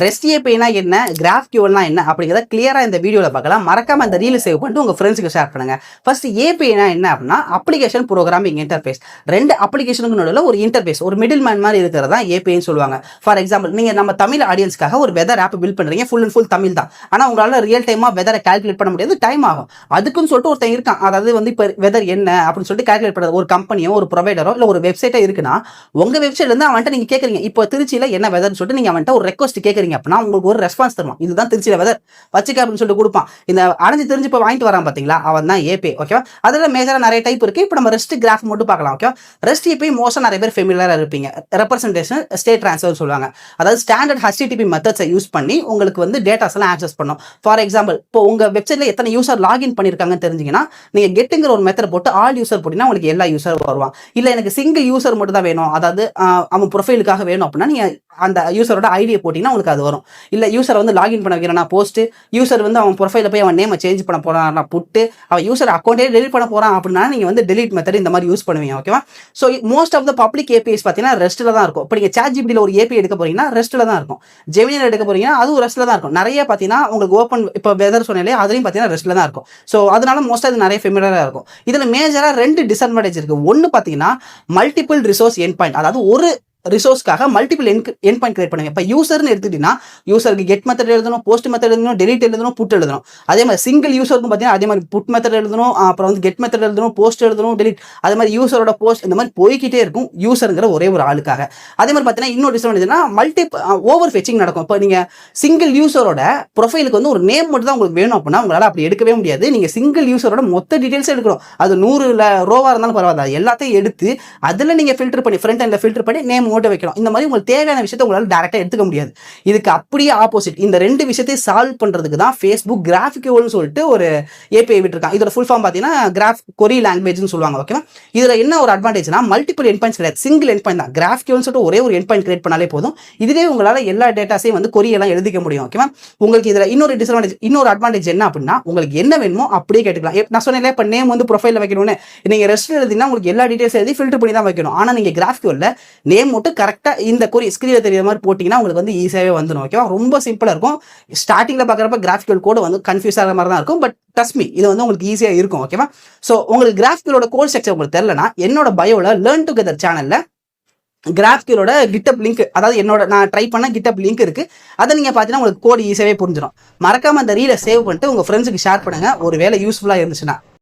Rest ஏபிஐனா என்ன, GraphQLனா என்ன அப்படிங்கிறத கிளியரா இந்த வீடியோல பார்க்கலாம். மறக்காம அந்த ரீல் சேவ் பண்ணிட்டு உங்க ஃப்ரெண்ட்ஸ்க்கு ஷேர் பண்ணுங்க. ஃபர்ஸ்ட் ஏபிஐனா என்ன அப்படின்னா அப்ளிகேஷன் ப்ரோக்ராமிங் இன்டர்ஃபேஸ். ரெண்டு அப்ளிகேஷனுக்கு நடுவில் ஒரு இன்டர்ஃபேஸ், ஒரு மிடில் மேன் மாதிரி இருக்கிறது தான் ஏபிஐன்னு சொல்லுவாங்க. ஃபார் எக்ஸாம்பிள், நீங்க நம்ம தமிழ் ஆடியன்ஸ்க்காக ஒரு வெதர் ஆப் பில்ட் பண்றீங்க, ஃபுல் அண்ட் ஃபுல் தமிழ் தான். ஆனா உங்களால ரியல் டைமா வெதரை கால்குலேட் பண்ண முடியாது, டைம் ஆகும். அதுக்குன்னு சொல்லிட்டு ஒருத்தன் இருக்கான், அதாவது வந்து இப்போ வெதர் என்ன அப்படின்னு சொல்லிட்டு கால்குலேட் பண்ணுறது ஒரு கம்பெனியோ ஒரு ப்ரொவைடரோ இல்லை ஒரு வெப்சைட்டோ இருக்குன்னா உங்க வெப்சைட்ல இருந்து அவன்கிட்ட நீங்க கேட்குறீங்க, இப்போ திருச்சியில என்ன வெதர்னு சொல்லிட்டு நீங்க அவன்கிட்ட ஒரு ரெக்வஸ்ட் கேட்குறீங்க அப்படின்னா உங்களுக்கு ஒரு ரெஸ்பான்ஸ் தருவான். இதுதான் திருச்சியில வெதர் வச்சுக்க அப்படின்னு சொல்லிட்டு கொடுப்பான். இந்த அடைஞ்சு தெரிஞ்சு இப்போ வாங்கிட்டு வரான் பாத்தீங்களா, அவன் தான் ஏபி. ஓகேவா, அதுல மேஜரா நிறைய டைப் இருக்கு. இப்போ நம்ம ரெஸ்ட் கிராஃப் மட்டும் பார்க்கலாம். ஓகே, ரெஸ்ட் ஏபி மோஸ்டா நிறைய பேர் ஃபெமிலியரா இருப்பீங்க. ரெப்ரசன்டேஷன் ஸ்டேட் ட்ரான்ஸ்ஃபர் சொல்லுவாங்க. அதாவது ஸ்டாண்டர்ட் HTTP மெத்தட்ஸை யூஸ் பண்ணி உங்களுக்கு வந்து டேட்டாஸ் எல்லாம் ஆக்சஸ் பண்ணும். ஃபார் எக்ஸாம்பிள், இப்போ உங்க வெப்சைட்ல எத்தனை யூசர் லாகின் பண்ணிருக்காங்கன்னு தெரிஞ்சீங்கன்னா நீங்க கெட்டுங்கிற ஒரு மெத்தட் போட்டு ஆல் யூசர் போட்டீங்கன்னா உங்களுக்கு எல்லா யூசர் வருவாங்க. இல்ல எனக்கு சிங்கிள் யூசர் மட்டும் தான் வேணும், அதாவது அவன் ப்ரொஃபைலுக்காக வேணும் அப்படின்னா நீங்க அந்த யூசரோட ஐடியை போட்டீங்கன்னா உங்களுக்கு அது வரும். இல்ல யூசர் வந்து லாகின் பண்ண வைக்கிறேன்னா போஸ்ட், யூசர் வந்து அவன் ப்ரொஃபைல போய் அவன் நேமை சேஞ்ச் பண்ண போறான் புட்டு, அவன் யூசர் அக்கௌண்ட்டே டெலிட் பண்ண போறான் அப்படின்னா நீங்க வந்து டெலிட் மெத்தட் இந்த மாதிரி யூஸ் பண்ணுவீங்க. ஓகேவா, so most of the public ABS பார்த்தீங்கன்னா ரெஸ்ட்ல தான் இருக்கும். இப்போ நீங்க ChatGPT ஒரு ஏபி எடுக்க போறீங்கன்னா ரெஸ்ட்ல தான் இருக்கும். ஜெமினியில் எடுக்க போறீங்கன்னா அதுவும் ரெஸ்ட்ல தான் இருக்கும். நிறைய பார்த்தீங்கன்னா உங்களுக்கு ஓப்பன் இப்போ வெதர் சொன்னாலே அதுலையும் பார்த்தீங்கன்னா ரெஸ்ட்ல தான் இருக்கும். ஸோ அதனால மோஸ்ட்டாக இது நிறைய ஃபெமிலியராக இருக்கும். இதில் மேஜராக ரெண்டு டிஸ்அட்வான்டேஜ் இருக்கு. ஒன்று பார்த்தீங்கன்னா மல்டிபிள் ரிசோர்ஸ் எண்ட் பாயிண்ட், அதாவது ஒரு ரிசோர்ஸ்க்காக மல்டிபிள் எண்ட் பாயிண்ட் கிரியேட் பண்ணுங்க. இப்போ யூசர்னு எடுத்துட்டீங்கன்னா யூசருக்கு கெட் மெத்தட் எழுதணும், போஸ்ட் மெத்தட் எழுதணும், டெலிட் எழுதணும், புட் எழுதணும். அதே மாதிரி சிங்கிள் யூசருக்கும் பார்த்தீங்கன்னா அதே மாதிரி புட் மெத்தட் எழுதணும், அப்புறம் வந்து கெட் மெத்தட் எழுதணும், போஸ்ட் எழுதணும், டெலிட், அதே மாதிரி யூசரோட போஸ்ட், இந்த மாதிரி போய்கிட்டே இருக்கும் யூசருங்கிற ஒரே ஒரு ஆளுக்காக. அதே மாதிரி பார்த்தீங்கன்னா இன்னொரு டிஸ்அட்வான்டேஜ்னா ஓவர் ஃபெச்சிங் நடக்கும். இப்போ நீங்க சிங்கிள் யூசரோட ப்ரொஃபைலுக்கு வந்து ஒரு நேம் மட்டும் தான் உங்களுக்கு வேணும் அப்படின்னா உங்களால் அப்படி எடுக்கவே முடியாது. நீங்க சிங்கிள் யூசரோட மொத்த டீடைல்ஸ் எடுக்கணும். அது 100 ரோவா இருந்தாலும் பரவாயில்ல, எல்லாத்தையும் எடுத்து அதில் நீங்க ஃபில்டர் பண்ணி ஃப்ரண்ட் எண்ட்ல ஃபில்டர் பண்ணி நேம் ஓட்ட வைக்கணும். இந்த மாதிரி உங்களுக்கு தேவையான விஷயத்தை உங்களால டைரக்டா எடுத்துக்க முடியாது. இதுக்கு அப்படியே ஆப்போசிட், இந்த ரெண்டு விஷயத்தை சால்வ் பண்றதுக்கு தான் Facebook GraphQL சொல்லிட்டு ஒரு ஏபிஐ விட்டுருக்காங்க. இதோட ஃபுல் ஃபார்ம் பார்த்தீங்கன்னா கிராஃப் கொரி லாங்குவேஜ்னு சொல்லுவாங்க. ஓகேவா, இதுல என்ன ஒரு அட்வான்டேஜ்னா மல்டிபிள் எண்ட் பாயிண்ட்ஸ் கிடையாது, சிங்கிள் எண்ட் பாயிண்ட் தான். GraphQL சொல்லிட்டு ஒரே ஒரு எண்ட் பாயிண்ட் கிரியேட் பண்ணாலே போதும். இதுவே உங்களால எல்லா டேட்டாஸையும் வந்து கொரி எல்லாம் எழுதிக்க முடியும். ஓகேவா, உங்களுக்கு இதுல இன்னொரு அட்வான்டேஜ் என்ன அப்படின்னா உங்களுக்கு என்ன வேணுமோ அப்படியே கேட்டுக்கலாம். நான் சொன்னேன் இப்போ நேம் வந்து ப்ரொஃபைல வைக்கணும்னு, நீங்க ரெஸ்ட் எழுதினா உங்களுக்கு எல்லா டீடைல்ஸ் எழுதி ஃபில்டர் பண்ணி தான் வைக்கணும். ஆனா நீங்க GraphQL நேம் மட்டும் கரெக்டா இந்த கொரி ஸ்கிரீன்ல தெரியற மாதிரி போட்டீங்கன்னா உங்களுக்கு வந்து ஈஸியாவே வந்துடும். ஓகேவா, ரொம்ப சிம்பிளா இருக்கும். ஸ்டார்டிங்ல பாக்குறப்ப GraphQL கோட் வந்து கன்ஃபியூஸ் ஆகிற மாதிரி தான் இருக்கும். பட் ட்ரஸ்ட் மீ, இது வந்து உங்களுக்கு ஈஸியா இருக்கும். ஓகேவா, சோ உங்களுக்கு GraphQL கோட் ஸ்ட்ரக்சர் உங்களுக்கு தெரியலனா என்னோட பயோல லேர்ன் டுகெதர் சேனல்ல GraphQL GitHub லிங்க், அதாவது நான் ட்ரை பண்ண GitHub லிங்க் இருக்கு. அதை நீங்க பாத்தீங்கன்னா உங்களுக்கு கோட் ஈஸியாவே புரிஞ்சிடும். மறக்காம அந்த ரீலை சேவ் பண்ணிட்டு உங்க ஃப்ரெண்ட்ஸுக்கு ஷேர் பண்ணுங்க, ஒரு வேலை யூஸ்ஃபுல்லா இருந்துச்சுன்னா.